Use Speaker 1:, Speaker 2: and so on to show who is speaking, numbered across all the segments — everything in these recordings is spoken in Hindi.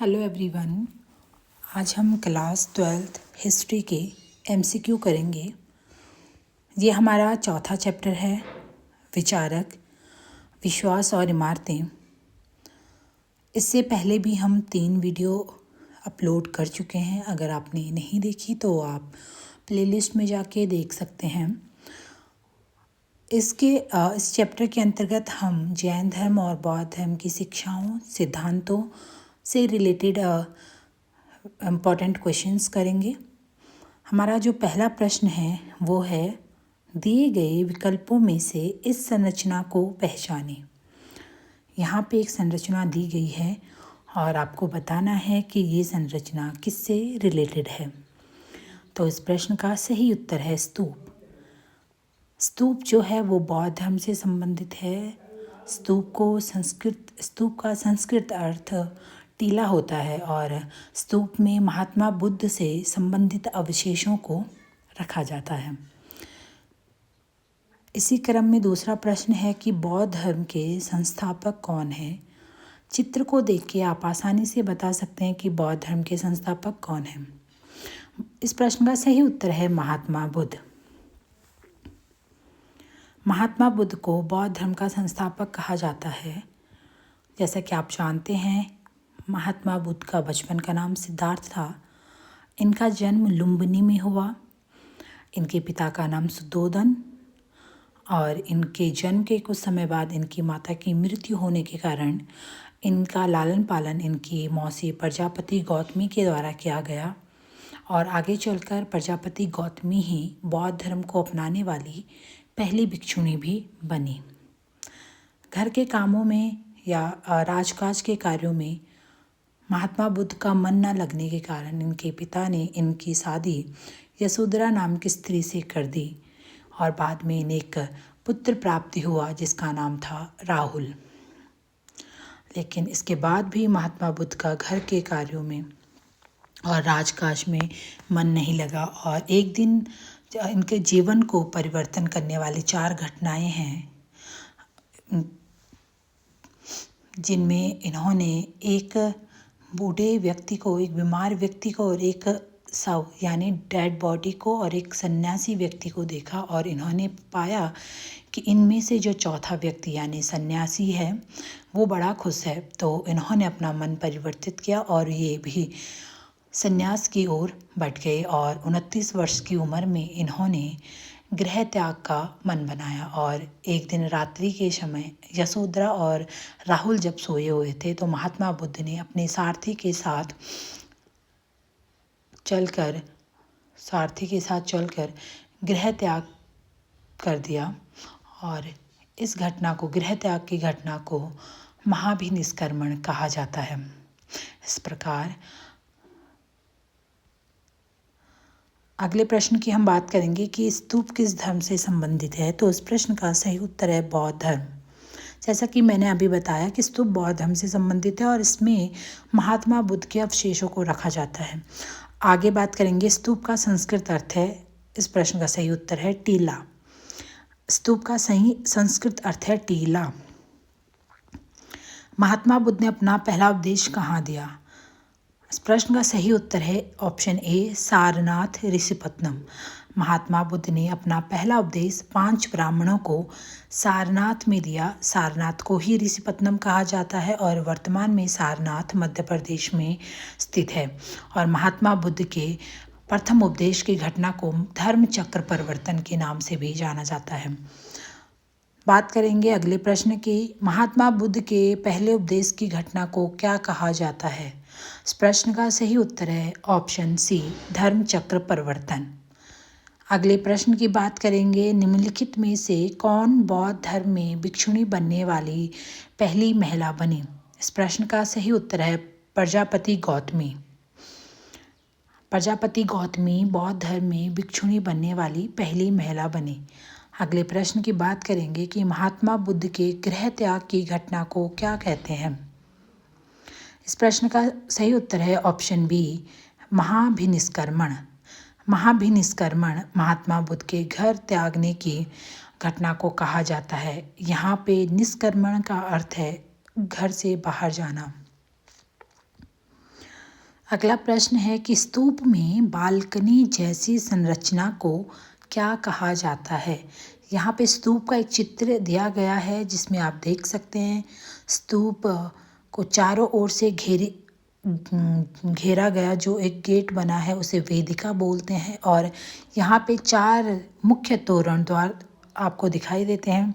Speaker 1: Hello everyone. आज हम क्लास 12th हिस्ट्री के एमसीक्यू करेंगे। ये हमारा चौथा चैप्टर है, विचारक, विश्वास और इमारतें। इससे पहले भी हम 3 वीडियो अपलोड कर चुके हैं। अगर आपने नहीं देखी तो आप प्लेलिस्ट में जाके देख सकते हैं। इस चैप्टर के अंतर्गत हम जैन धर्म और बौद्ध धर्म की शिक्षाओं, सिद्धांतों से रिलेटेड इम्पॉर्टेंट क्वेश्चंस करेंगे। हमारा जो पहला प्रश्न है वो है, दिए गए विकल्पों में से इस संरचना को पहचानें। यहाँ पे एक संरचना दी गई है और आपको बताना है कि ये संरचना किससे रिलेटेड है। तो इस प्रश्न का सही उत्तर है स्तूप। स्तूप जो है वो बौद्ध धर्म से संबंधित है। स्तूप का संस्कृत अर्थ टीला होता है और स्तूप में महात्मा बुद्ध से संबंधित अवशेषों को रखा जाता है। इसी क्रम में दूसरा प्रश्न है कि बौद्ध धर्म के संस्थापक कौन हैं। चित्र को देख के आप आसानी से बता सकते हैं कि बौद्ध धर्म के संस्थापक कौन हैं। इस प्रश्न का सही उत्तर है महात्मा बुद्ध। महात्मा बुद्ध को बौद्ध धर्म का संस्थापक कहा जाता है। जैसा कि आप जानते हैं, महात्मा बुद्ध का बचपन का नाम सिद्धार्थ था। इनका जन्म लुम्बिनी में हुआ। इनके पिता का नाम सुद्धोधन और इनके जन्म के कुछ समय बाद इनकी माता की मृत्यु होने के कारण इनका लालन पालन इनकी मौसी प्रजापति गौतमी के द्वारा किया गया और आगे चलकर प्रजापति गौतमी ही बौद्ध धर्म को अपनाने वाली पहली भिक्षुणी भी बनी। घर के कामों में या राजकाज के कार्यों में महात्मा बुद्ध का मन न लगने के कारण इनके पिता ने इनकी शादी यशोधरा नाम की स्त्री से कर दी और बाद में इन्हें एक पुत्र प्राप्ति हुआ जिसका नाम था राहुल। लेकिन इसके बाद भी महात्मा बुद्ध का घर के कार्यों में और राजकाज में मन नहीं लगा और एक दिन इनके जीवन को परिवर्तन करने वाली 4 घटनाएं हैं, जिनमें इन्होंने एक बूढ़े व्यक्ति को, एक बीमार व्यक्ति को और एक शव यानी डेड बॉडी को और एक सन्यासी व्यक्ति को देखा और इन्होंने पाया कि इनमें से जो चौथा व्यक्ति यानी सन्यासी है वो बड़ा खुश है। तो इन्होंने अपना मन परिवर्तित किया और ये भी सन्यास की ओर बढ़ गए और 29 वर्ष की उम्र में इन्होंने गृह त्याग का मन बनाया। और एक दिन रात्रि के समय यशोधरा और राहुल जब सोए हुए थे तो महात्मा बुद्ध ने अपने सारथी के साथ चलकर गृह त्याग कर दिया और इस घटना को, गृह त्याग की घटना को महाभिनिष्क्रमण कहा जाता है। इस प्रकार अगले प्रश्न की हम बात करेंगे कि स्तूप किस धर्म से संबंधित है। तो इस प्रश्न का सही उत्तर है बौद्ध धर्म। जैसा कि मैंने अभी बताया कि स्तूप बौद्ध धर्म से संबंधित है और इसमें महात्मा बुद्ध के अवशेषों को रखा जाता है। आगे बात करेंगे स्तूप का संस्कृत अर्थ है। इस प्रश्न का सही उत्तर है टीला। स्तूप का सही संस्कृत अर्थ है टीला। महात्मा बुद्ध ने अपना पहला उपदेश कहाँ दिया। इस प्रश्न का सही उत्तर है ऑप्शन ए, सारनाथ ऋषिपत्तनम। महात्मा बुद्ध ने अपना पहला उपदेश 5 ब्राह्मणों को सारनाथ में दिया। सारनाथ को ही ऋषिपत्तनम कहा जाता है और वर्तमान में सारनाथ मध्य प्रदेश में स्थित है। और महात्मा बुद्ध के प्रथम उपदेश की घटना को धर्म चक्र परिवर्तन के नाम से भी जाना जाता है। बात करेंगे अगले प्रश्न की, महात्मा बुद्ध के पहले उपदेश की घटना को क्या कहा जाता है। इस प्रश्न का सही उत्तर है ऑप्शन सी, धर्म चक्र परिवर्तन। अगले प्रश्न की बात करेंगे, निम्नलिखित में से कौन बौद्ध धर्म में भिक्षुणी बनने वाली पहली महिला बनी। इस प्रश्न का सही उत्तर है प्रजापति गौतमी। प्रजापति गौतमी बौद्ध धर्म में भिक्षुणी बनने वाली पहली महिला बनी। अगले प्रश्न की बात करेंगे कि महात्मा बुद्ध के गृह त्याग की घटना को क्या कहते हैं। इस प्रश्न का सही उत्तर है ऑप्शन बी, महाभिनिष्क्रमण। महाभिनिष्क्रमण महात्मा बुद्ध के घर त्यागने की घटना को कहा जाता है। यहाँ पे निष्क्रमण का अर्थ है घर से बाहर जाना। अगला प्रश्न है कि स्तूप में बालकनी जैसी संरचना को क्या कहा जाता है। यहाँ पे स्तूप का एक चित्र दिया गया है जिसमें आप देख सकते हैं स्तूप को चारों ओर से घेरा गया जो एक गेट बना है उसे वेदिका बोलते हैं। और यहाँ पे 4 मुख्य तोरण द्वार आपको दिखाई देते हैं।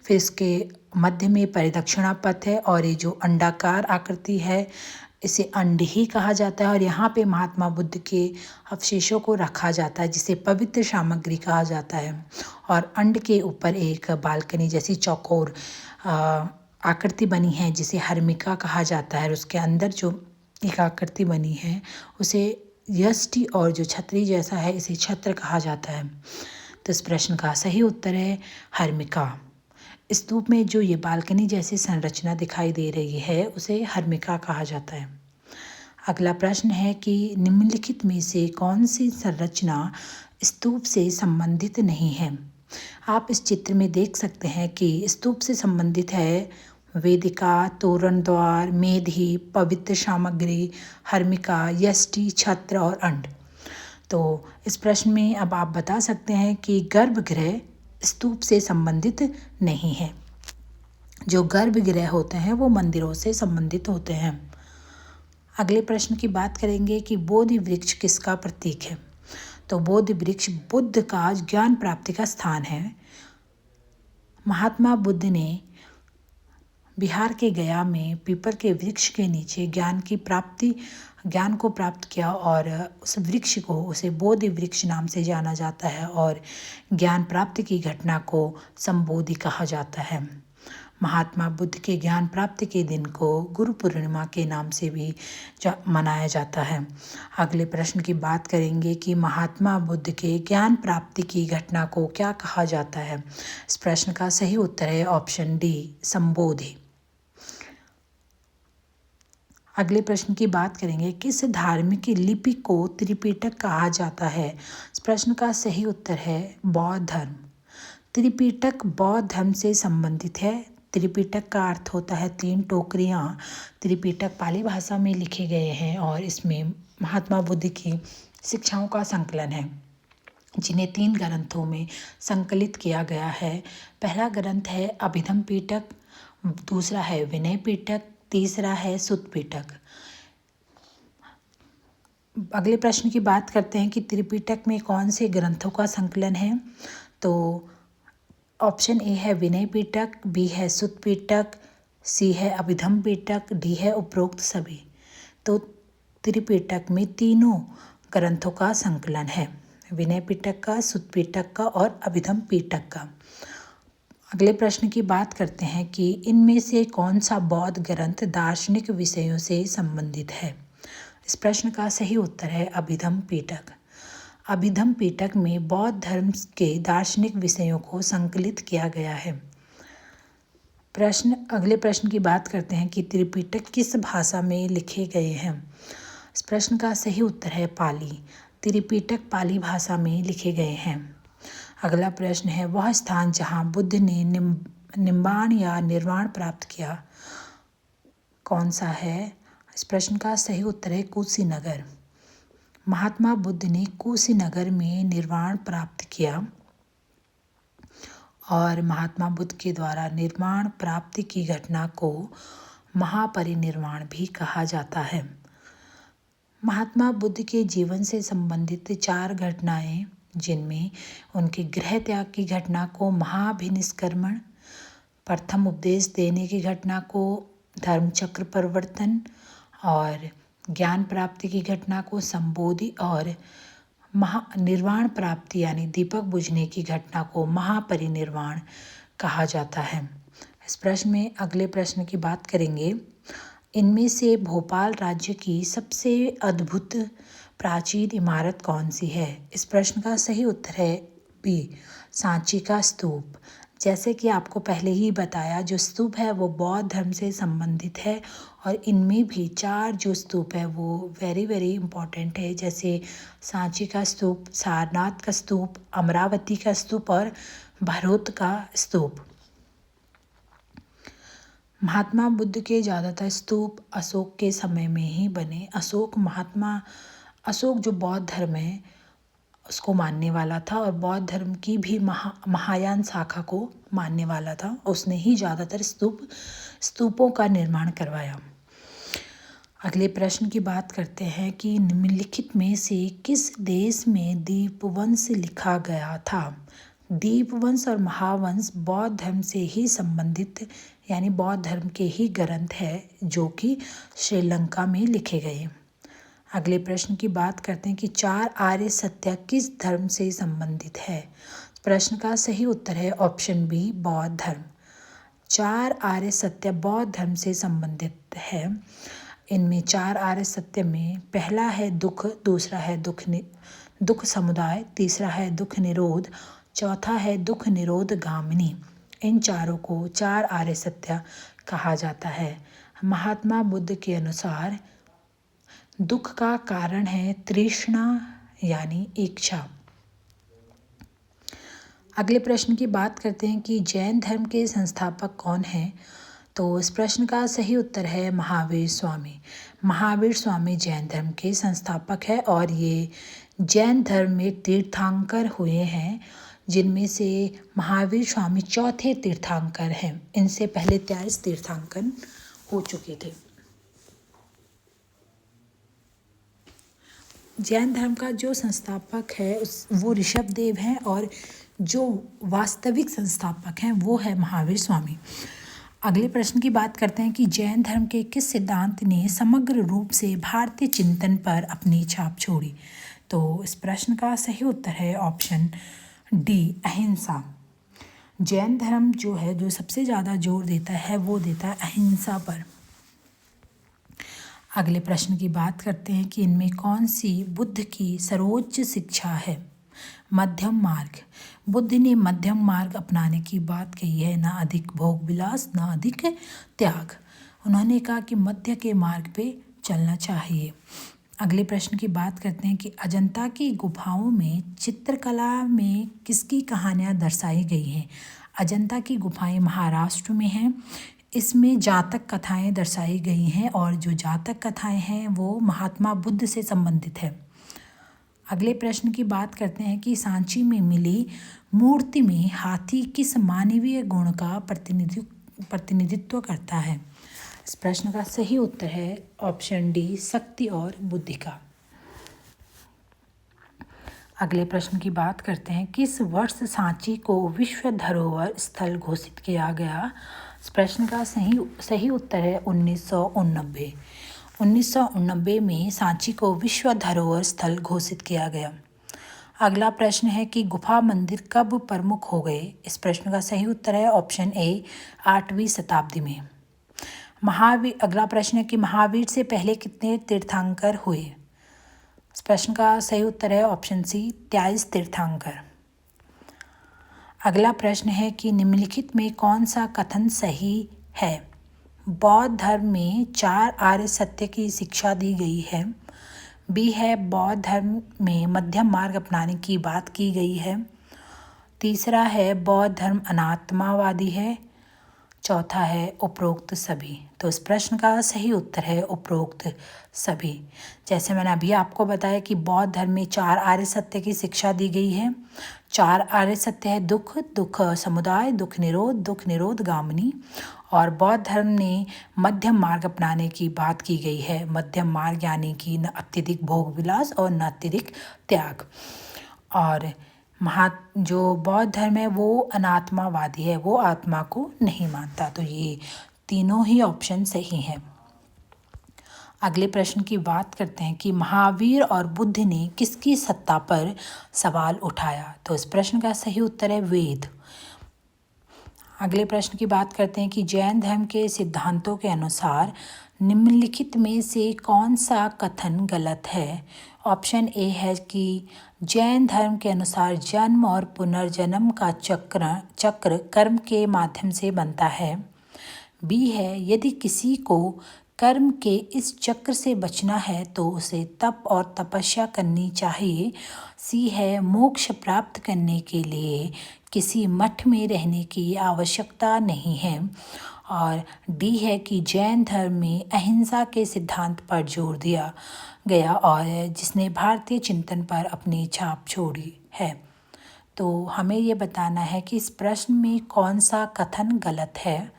Speaker 1: फिर इसके मध्य में परिदक्षिणा पथ है और ये जो अंडाकार आकृति है इसे अंडही कहा जाता है। और यहाँ पे महात्मा बुद्ध के अवशेषों को रखा जाता है जिसे पवित्र सामग्री कहा जाता है। और अंड के ऊपर एक बालकनी जैसी चौकोर आकृति बनी है जिसे हर्मिका कहा जाता है। और उसके अंदर जो एक आकृति बनी है उसे यष्टि और जो छतरी जैसा है इसे छत्र कहा जाता है। तो इस प्रश्न का सही उत्तर है हर्मिका। स्तूप में जो ये बालकनी जैसी संरचना दिखाई दे रही है उसे हर्मिका कहा जाता है। अगला प्रश्न है कि निम्नलिखित में से कौन सी संरचना स्तूप से संबंधित नहीं है। आप इस चित्र में देख सकते हैं कि स्तूप से संबंधित है वेदिका, तोरण द्वार, मेधी, पवित्र सामग्री, हर्मिका, यष्टि, छत्र और अंड। तो इस प्रश्न में अब आप बता सकते हैं कि गर्भगृह स्तूप से संबंधित नहीं है। जो गर्भगृह होते हैं वो मंदिरों से संबंधित होते हैं। अगले प्रश्न की बात करेंगे कि बोधि वृक्ष किसका प्रतीक है। तो बोधि वृक्ष बुद्ध का ज्ञान प्राप्ति का स्थान है। महात्मा बुद्ध ने बिहार के गया में पीपल के वृक्ष के नीचे ज्ञान को प्राप्त किया और उस वृक्ष को उसे बोधि वृक्ष नाम से जाना जाता है। और ज्ञान प्राप्ति की घटना को संबोधि कहा जाता है। महात्मा बुद्ध के ज्ञान प्राप्ति के दिन को गुरु पूर्णिमा के नाम से भी मनाया जाता है। अगले प्रश्न की बात करेंगे कि महात्मा बुद्ध के ज्ञान प्राप्ति की घटना को क्या कहा जाता है। इस प्रश्न का सही उत्तर है ऑप्शन डी, संबोधि। अगले प्रश्न की बात करेंगे किस धार्मिक लिपि को त्रिपिटक कहा जाता है। इस प्रश्न का सही उत्तर है बौद्ध धर्म। त्रिपिटक बौद्ध धर्म से संबंधित है। त्रिपिटक का अर्थ होता है 3 टोकरियाँ। त्रिपिटक पाली भाषा में लिखे गए हैं और इसमें महात्मा बुद्ध की शिक्षाओं का संकलन है जिन्हें 3 ग्रंथों में संकलित किया गया है। पहला ग्रंथ है अभिधम पिटक, दूसरा है विनय पिटक, तीसरा है सुत्त पिटक। अगले प्रश्न की बात करते हैं कि त्रिपिटक में कौन से ग्रंथों का संकलन है। तो ऑप्शन ए है विनय पिटक, बी है सुत्त पिटक, सी है अभिधम पिटक, डी है उपरोक्त सभी। तो त्रिपिटक में तीनों ग्रंथों का संकलन है, विनय पिटक का, सुत्त पिटक का और अभिधम पिटक का। अगले प्रश्न की बात करते हैं कि इनमें से कौन सा बौद्ध ग्रंथ दार्शनिक विषयों से संबंधित है। इस प्रश्न का सही उत्तर है अभिधम पिटक। अभिधम पिटक में बौद्ध धर्म के दार्शनिक विषयों को संकलित किया गया है। अगले प्रश्न की बात करते हैं कि त्रिपिटक किस भाषा में लिखे गए हैं। इस प्रश्न का सही उत्तर है पाली। त्रिपिटक पाली भाषा में लिखे गए हैं। अगला प्रश्न है वह स्थान जहाँ बुद्ध ने निम्बाण या निर्वाण प्राप्त किया कौन सा है। इस प्रश्न का सही उत्तर है कुशीनगर। महात्मा बुद्ध ने कुशीनगर में निर्वाण प्राप्त किया और महात्मा बुद्ध के द्वारा निर्वाण प्राप्ति की घटना को महापरिनिर्वाण भी कहा जाता है। महात्मा बुद्ध के जीवन से संबंधित 4 घटनाएं जिनमें उनके गृह त्याग की घटना को महाभिनिष्क्रमण, प्रथम उपदेश देने की घटना को धर्मचक्र परिवर्तन और ज्ञान प्राप्ति की घटना को संबोधि और निर्वाण प्राप्ति यानी दीपक बुझने की घटना को महापरिनिर्वाण कहा जाता है। इस प्रश्न में अगले प्रश्न की बात करेंगे इनमें से भोपाल राज्य की सबसे अद्भुत प्राचीन इमारत कौन सी है। इस प्रश्न का सही उत्तर है बी, सांची का स्तूप। जैसे कि आपको पहले ही बताया जो स्तूप है वो बौद्ध धर्म से संबंधित है और इनमें भी 4 जो स्तूप है वो वेरी इम्पॉर्टेंट है। जैसे सांची का स्तूप, सारनाथ का स्तूप, अमरावती का स्तूप और भरोत का स्तूप। महात्मा बुद्ध के ज़्यादातर स्तूप अशोक के समय में ही बने। अशोक जो बौद्ध धर्म है उसको मानने वाला था और बौद्ध धर्म की भी महायान शाखा को मानने वाला था। उसने ही ज़्यादातर स्तूपों का निर्माण करवाया। अगले प्रश्न की बात करते हैं कि निम्नलिखित में से किस देश में दीपवंश लिखा गया था। दीपवंश और महावंश बौद्ध धर्म से ही संबंधित यानी बौद्ध धर्म के ही ग्रंथ है जो कि श्रीलंका में लिखे गए। अगले प्रश्न की बात करते हैं कि 4 आर्य सत्य किस धर्म से संबंधित है। प्रश्न का सही उत्तर है ऑप्शन बी बौद्ध धर्म। 4 आर्य सत्य बौद्ध धर्म से संबंधित है। इनमें 4 आर्य सत्य में पहला है दुख, दूसरा है दुख समुदाय, तीसरा है दुख निरोध, चौथा है दुख निरोध गामिनी। इन चारों को 4 आर्य सत्य कहा जाता है। महात्मा बुद्ध के अनुसार दुख का कारण है तृष्णा यानी इच्छा। अगले प्रश्न की बात करते हैं कि जैन धर्म के संस्थापक कौन हैं। तो इस प्रश्न का सही उत्तर है महावीर स्वामी। महावीर स्वामी जैन धर्म के संस्थापक है और ये जैन धर्म में तीर्थंकर हुए हैं, जिनमें से महावीर स्वामी चौथे तीर्थंकर हैं। इनसे पहले 23 तीर्थंकर हो चुके थे। जैन धर्म का जो संस्थापक है वो ऋषभदेव हैं और जो वास्तविक संस्थापक हैं वो है महावीर स्वामी। अगले प्रश्न की बात करते हैं कि जैन धर्म के किस सिद्धांत ने समग्र रूप से भारतीय चिंतन पर अपनी छाप छोड़ी। तो इस प्रश्न का सही उत्तर है ऑप्शन डी अहिंसा। जैन धर्म जो है जो सबसे ज़्यादा जोर देता है वो देता है अहिंसा पर। अगले प्रश्न की बात करते हैं कि इनमें कौन सी बुद्ध की सर्वोच्च शिक्षा है। मध्यम मार्ग। बुद्ध ने मध्यम मार्ग अपनाने की बात कही है, ना अधिक भोग विलास ना अधिक त्याग। उन्होंने कहा कि मध्य के मार्ग पे चलना चाहिए। अगले प्रश्न की बात करते हैं कि अजंता की गुफाओं में चित्रकला में किसकी कहानियाँ दर्शाई गई हैं। अजंता की गुफाएं महाराष्ट्र में हैं। इसमें जातक कथाएं दर्शाई गई हैं और जो जातक कथाएं हैं वो महात्मा बुद्ध से संबंधित है। अगले प्रश्न की बात करते हैं कि सांची में मिली मूर्ति में हाथी किस मानवीय गुण का प्रतिनिधित्व करता है। इस प्रश्न का सही उत्तर है ऑप्शन डी शक्ति और बुद्धि का। अगले प्रश्न की बात करते हैं किस वर्ष सांची को विश्व धरोहर स्थल घोषित किया गया। इस प्रश्न का सही उत्तर है 1989। 1989 में सांची को विश्व धरोहर स्थल घोषित किया गया। अगला प्रश्न है कि गुफा मंदिर कब प्रमुख हो गए। इस प्रश्न का सही उत्तर है ऑप्शन ए 8वीं शताब्दी में। अगला प्रश्न है कि महावीर से पहले कितने तीर्थंकर हुए। इस प्रश्न का सही उत्तर है ऑप्शन सी 23 तीर्थंकर। अगला प्रश्न है कि निम्नलिखित में कौन सा कथन सही है। बौद्ध धर्म में 4 आर्य सत्य की शिक्षा दी गई है। बी है बौद्ध धर्म में मध्यम मार्ग अपनाने की बात की गई है। तीसरा है बौद्ध धर्म अनात्मावादी है। चौथा है उपरोक्त सभी। तो इस प्रश्न का सही उत्तर है उपरोक्त सभी। जैसे मैंने अभी आपको बताया कि बौद्ध धर्म में 4 आर्य सत्य की शिक्षा दी गई है। 4 आर्य सत्य है दुख समुदाय, दुख निरोध गामिनी। और बौद्ध धर्म ने मध्यम मार्ग अपनाने की बात की गई है। मध्यम मार्ग यानी कि न अत्यधिक भोग विलास और न अत्यधिक त्याग। और जो बौद्ध धर्म है वो अनात्मावादी है, वो आत्मा को नहीं मानता। तो ये तीनों ही ऑप्शन सही हैं। अगले प्रश्न की बात करते हैं कि महावीर और बुद्ध ने किसकी सत्ता पर सवाल उठाया। तो इस प्रश्न का सही उत्तर है वेद। अगले प्रश्न की बात करते हैं कि जैन धर्म के सिद्धांतों के अनुसार निम्नलिखित में से कौन सा कथन गलत है। ऑप्शन ए है कि जैन धर्म के अनुसार जन्म और पुनर्जन्म का चक्र कर्म के माध्यम से बनता है। बी है यदि किसी को कर्म के इस चक्र से बचना है तो उसे तप और तपस्या करनी चाहिए। सी है मोक्ष प्राप्त करने के लिए किसी मठ में रहने की आवश्यकता नहीं है। और डी है कि जैन धर्म में अहिंसा के सिद्धांत पर जोर दिया गया और जिसने भारतीय चिंतन पर अपनी छाप छोड़ी है। तो हमें ये बताना है कि इस प्रश्न में कौन सा कथन गलत है।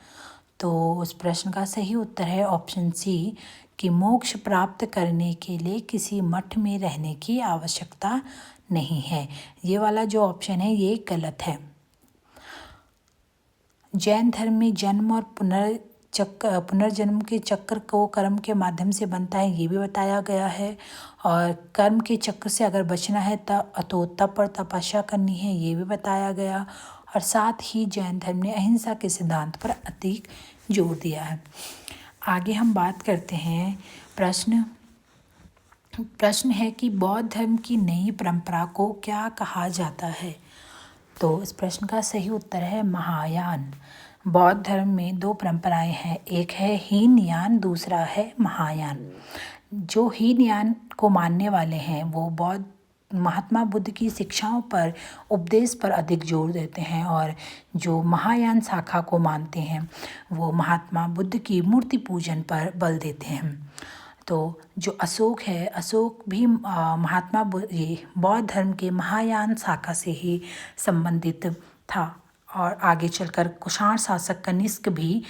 Speaker 1: तो उस प्रश्न का सही उत्तर है ऑप्शन सी कि मोक्ष प्राप्त करने के लिए किसी मठ में रहने की आवश्यकता नहीं है। ये वाला जो ऑप्शन है ये गलत है। जैन धर्म में जन्म और पुनर्जन्म के चक्र को कर्म के माध्यम से बनता है, ये भी बताया गया है। और कर्म के चक्र से अगर बचना है तो तप और तपस्या करनी है, ये भी बताया गया। और साथ ही जैन धर्म ने अहिंसा के सिद्धांत पर अधिक जोर दिया है। आगे हम बात करते हैं। प्रश्न है कि बौद्ध धर्म की नई परंपरा को क्या कहा जाता है। तो इस प्रश्न का सही उत्तर है महायान। बौद्ध धर्म में दो परंपराएं हैं, एक है हीनयान, दूसरा है महायान। जो हीनयान को मानने वाले हैं वो बौद्ध महात्मा बुद्ध की शिक्षाओं पर, उपदेश पर अधिक जोर देते हैं, और जो महायान शाखा को मानते हैं वो महात्मा बुद्ध की मूर्ति पूजन पर बल देते हैं। तो जो अशोक है, अशोक भी महात्मा बौद्ध धर्म के महायान शाखा से ही संबंधित था। और आगे चलकर कुषाण शासक कनिष्क भी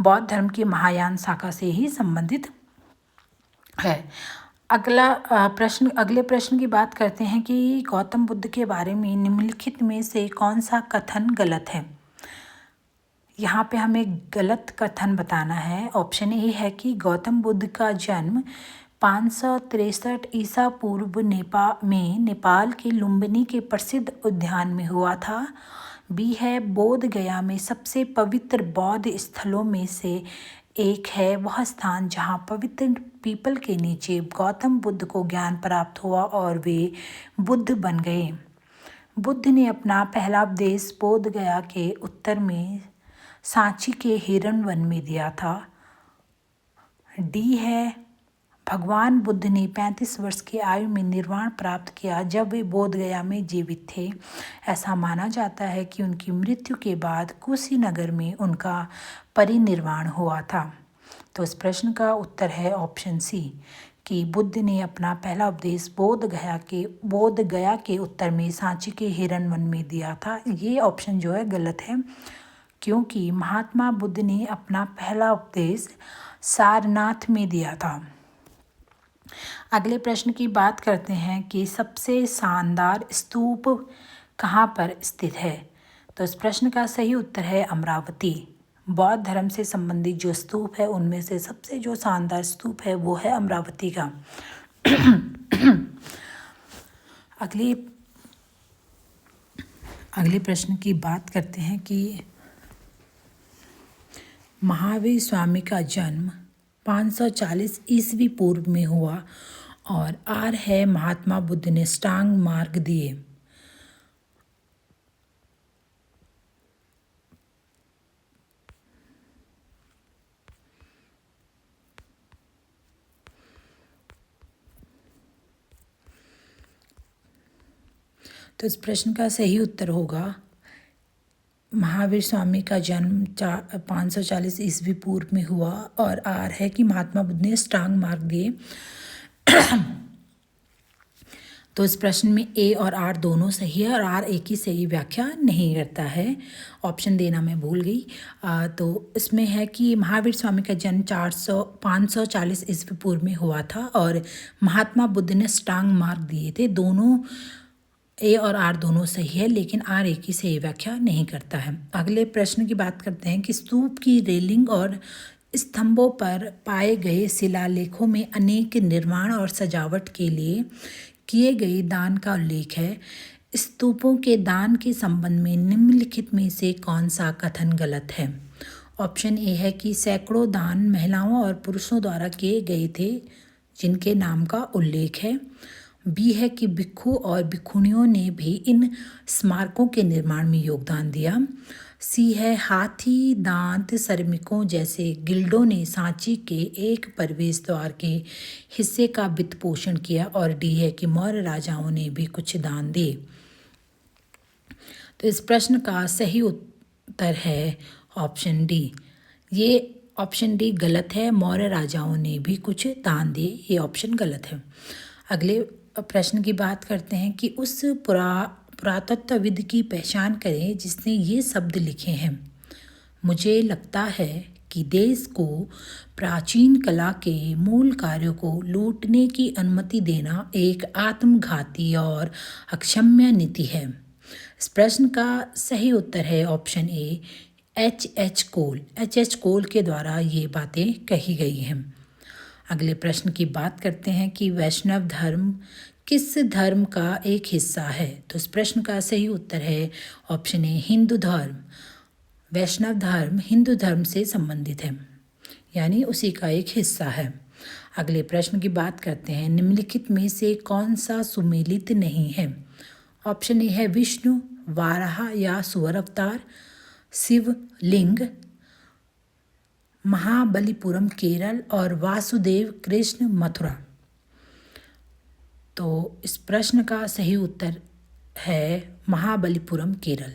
Speaker 1: बौद्ध धर्म की महायान शाखा से ही संबंधित है। अगले प्रश्न की बात करते हैं कि गौतम बुद्ध के बारे में निम्नलिखित में से कौन सा कथन गलत है। यहाँ पे हमें गलत कथन बताना है। ऑप्शन ए है कि गौतम बुद्ध का जन्म 563 ईसा पूर्व नेपाल के लुम्बिनी के प्रसिद्ध उद्यान में हुआ था। बी है बोध गया में सबसे पवित्र बौद्ध स्थलों में से एक है वह स्थान जहाँ पवित्र पीपल के नीचे गौतम बुद्ध को ज्ञान प्राप्त हुआ और वे बुद्ध बन गए। बुद्ध ने अपना पहला उपदेश बोध गया के उत्तर में सांची के हिरण वन में दिया था। डी है भगवान बुद्ध ने 35 वर्ष की आयु में निर्वाण प्राप्त किया जब वे बोध गया में जीवित थे। ऐसा माना जाता है कि उनकी मृत्यु के बाद कुशीनगर में उनका परिनिर्वाण हुआ था। तो इस प्रश्न का उत्तर है ऑप्शन सी कि बुद्ध ने अपना पहला उपदेश बोध गया के उत्तर में सांची के हिरण वन में दिया था। ये ऑप्शन जो है गलत है, क्योंकि महात्मा बुद्ध ने अपना पहला उपदेश सारनाथ में दिया था। अगले प्रश्न की बात करते हैं कि सबसे शानदार स्तूप कहाँ पर स्थित है। तो इस प्रश्न का सही उत्तर है अमरावती। बौद्ध धर्म से संबंधित जो स्तूप है उनमें से सबसे जो शानदार स्तूप है वो है अमरावती का। अगले प्रश्न की बात करते हैं कि महावीर स्वामी का जन्म 540 ईस्वी पूर्व में हुआ और आर है महात्मा बुद्ध ने अष्टांग मार्ग दिए। तो इस प्रश्न का सही उत्तर होगा महावीर स्वामी का जन्म 540 ईस्वी पूर्व में हुआ और आर है कि महात्मा बुद्ध ने अष्टांग मार्ग दिए। तो इस प्रश्न में ए और आर दोनों सही है और आर एक ही सही व्याख्या नहीं करता है। ऑप्शन देना मैं भूल गई। तो इसमें है कि महावीर स्वामी का जन्म 540 ईस्वी पूर्व में हुआ था और महात्मा बुद्ध ने अष्टांग मार्ग दिए थे। दोनों ए और आर दोनों सही है, लेकिन आर एक ही सही व्याख्या नहीं करता है। अगले प्रश्न की बात करते हैं कि स्तूप की रेलिंग और स्तंभों पर पाए गए शिलालेखों में अनेक निर्माण और सजावट के लिए किए गए दान का उल्लेख है। स्तूपों के दान के संबंध में निम्नलिखित में से कौन सा कथन गलत है। ऑप्शन ए है कि सैकड़ों दान महिलाओं और पुरुषों द्वारा किए गए थे जिनके नाम का उल्लेख है। बी है कि भिक्षु और भिक्षुणियों ने भी इन स्मारकों के निर्माण में योगदान दिया। सी है हाथी दांत श्रमिकों जैसे गिल्डों ने सांची के एक प्रवेश द्वार के हिस्से का वित्त पोषण किया। और डी है कि मौर्य राजाओं ने भी कुछ दान दिए। तो इस प्रश्न का सही उत्तर है ऑप्शन डी। ये ऑप्शन डी गलत है, मौर्य राजाओं ने भी कुछ दान दिए, ये ऑप्शन गलत है। अगले प्रश्न की बात करते हैं कि उस पुरातत्वविद की पहचान करें जिसने ये शब्द लिखे हैं। मुझे लगता है कि देश को प्राचीन कला के मूल कार्यों को लूटने की अनुमति देना एक आत्मघाती और अक्षम्य नीति है। इस प्रश्न का सही उत्तर है ऑप्शन ए, एच एच कोल के द्वारा ये बातें कही गई हैं। अगले प्रश्न की बात करते हैं कि वैष्णव धर्म किस धर्म का एक हिस्सा है। तो इस प्रश्न का सही उत्तर है ऑप्शन ए, हिंदू धर्म। वैष्णव धर्म हिंदू धर्म से संबंधित है, यानी उसी का एक हिस्सा है। अगले प्रश्न की बात करते हैं, निम्नलिखित में से कौन सा सुमेलित नहीं है। ऑप्शन ए है विष्णु, वाराह या सूअर अवतार, शिवलिंग, महाबलीपुरम केरल और वासुदेव कृष्ण मथुरा। तो इस प्रश्न का सही उत्तर है महाबलीपुरम केरल।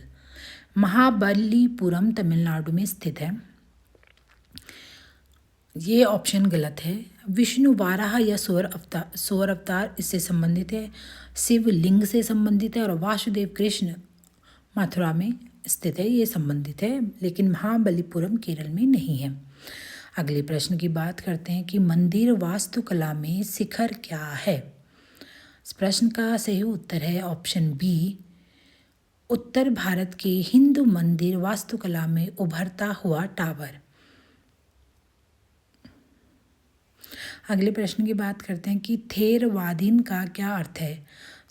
Speaker 1: महाबलीपुरम तमिलनाडु में स्थित है। ये ऑप्शन गलत है। विष्णु, वाराह या सूअर अवतार इससे संबंधित है, शिवलिंग से संबंधित है और वासुदेव कृष्ण मथुरा में स्थित है, ये संबंधित है, लेकिन महाबलीपुरम केरल में नहीं है। अगले प्रश्न की बात करते हैं कि मंदिर वास्तुकला में शिखर क्या है। इस प्रश्न का सही उत्तर है ऑप्शन बी, उत्तर भारत के हिंदू मंदिर वास्तुकला में उभरता हुआ टावर। अगले प्रश्न की बात करते हैं कि थेरवादीन का क्या अर्थ है।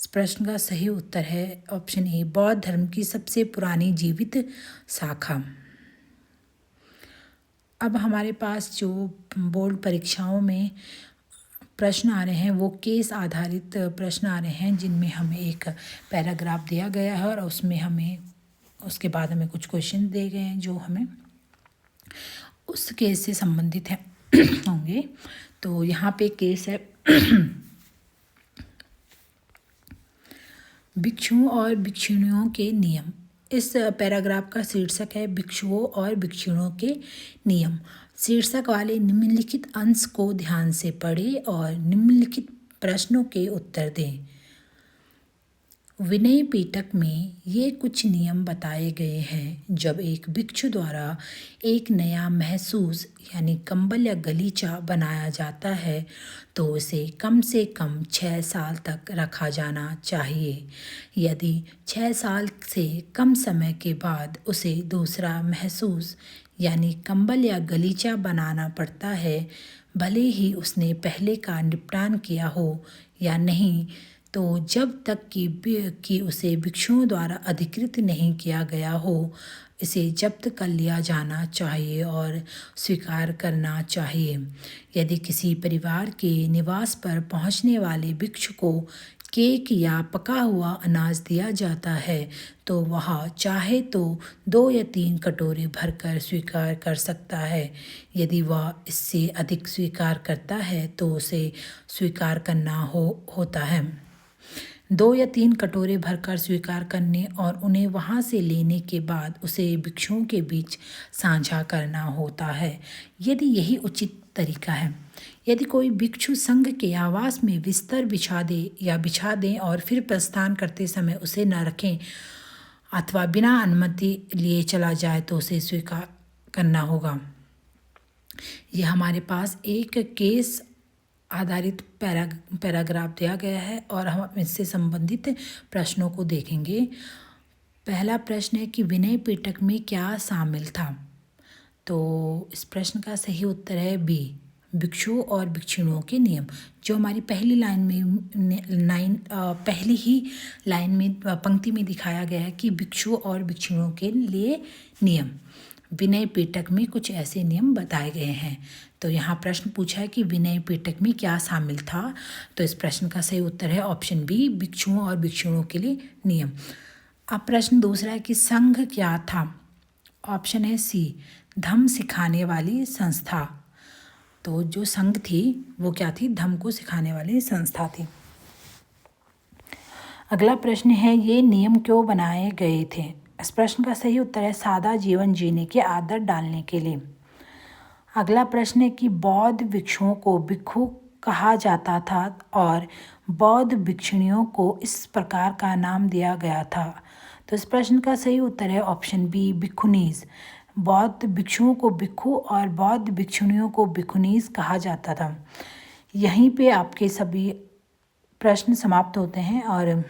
Speaker 1: इस प्रश्न का सही उत्तर है ऑप्शन ए, बौद्ध धर्म की सबसे पुरानी जीवित शाखा। अब हमारे पास जो बोर्ड परीक्षाओं में प्रश्न आ रहे हैं वो केस आधारित प्रश्न आ रहे हैं, जिनमें हमें एक पैराग्राफ दिया गया है और उसके बाद हमें कुछ क्वेश्चन दिए गए हैं जो हमें उस केस से संबंधित है होंगे। तो यहाँ पे केस है भिक्षुओं और भिक्षुणियों के नियम। इस पैराग्राफ का शीर्षक है भिक्षुओं और भिक्षुणियों के नियम। शीर्षक वाले निम्नलिखित अंश को ध्यान से पढ़ें और निम्नलिखित प्रश्नों के उत्तर दें। विनय पिटक में ये कुछ नियम बताए गए हैं। जब एक भिक्षु द्वारा एक नया महसूस यानी कंबल या गलीचा बनाया जाता है तो उसे कम से कम 6 साल तक रखा जाना चाहिए। यदि 6 साल से कम समय के बाद उसे दूसरा महसूस यानी कंबल या गलीचा बनाना पड़ता है, भले ही उसने पहले का निपटान किया हो या नहीं, तो जब तक कि उसे भिक्षुओं द्वारा अधिकृत नहीं किया गया हो, इसे जब्त कर लिया जाना चाहिए और स्वीकार करना चाहिए। यदि किसी परिवार के निवास पर पहुंचने वाले भिक्षु को केक या पका हुआ अनाज दिया जाता है तो वह चाहे तो 2 या 3 कटोरे भरकर स्वीकार कर सकता है। यदि वह इससे अधिक स्वीकार करता है तो उसे स्वीकार करना होता है। 2 या 3 कटोरे भरकर स्वीकार करने और उन्हें वहाँ से लेने के बाद उसे भिक्षुओं के बीच साझा करना होता है, यदि यही उचित तरीका है। यदि कोई भिक्षु संघ के आवास में बिस्तर बिछा दें और फिर प्रस्थान करते समय उसे न रखें अथवा बिना अनुमति लिए चला जाए तो उसे स्वीकार करना होगा। यह हमारे पास एक केस आधारित पैराग्राफ दिया गया है और हम इससे संबंधित प्रश्नों को देखेंगे। पहला प्रश्न है कि विनय पिटक में क्या शामिल था। तो इस प्रश्न का सही उत्तर है बी, भिक्षुओं और भिक्षुणियों के नियम। जो हमारी पहली ही लाइन में पंक्ति में दिखाया गया है कि भिक्षुओं और भिक्षुणियों के लिए नियम, विनय पिटक में कुछ ऐसे नियम बताए गए हैं। तो यहाँ प्रश्न पूछा है कि विनय पिटक में क्या शामिल था। तो इस प्रश्न का सही उत्तर है ऑप्शन बी, भिक्षुओं और भिक्षुणियों के लिए नियम। अब प्रश्न दूसरा है कि संघ क्या था। ऑप्शन है सी, धम्म सिखाने वाली संस्था। तो जो संघ थी वो क्या थी, धम्म को सिखाने वाली संस्था थी। अगला प्रश्न है ये नियम क्यों बनाए गए थे। इस प्रश्न का सही उत्तर है सादा जीवन जीने की आदत डालने के लिए। अगला प्रश्न है कि बौद्ध भिक्षुओं को भिक्षु कहा जाता था और बौद्ध भिक्षुणियों को इस प्रकार का नाम दिया गया था। तो इस प्रश्न का सही उत्तर है ऑप्शन बी, भिक्षुनीज। बौद्ध भिक्षुओं को भिक्षु और बौद्ध भिक्षुणियों को भिक्षुनीज कहा जाता था। यहीं पे आपके सभी प्रश्न समाप्त होते हैं और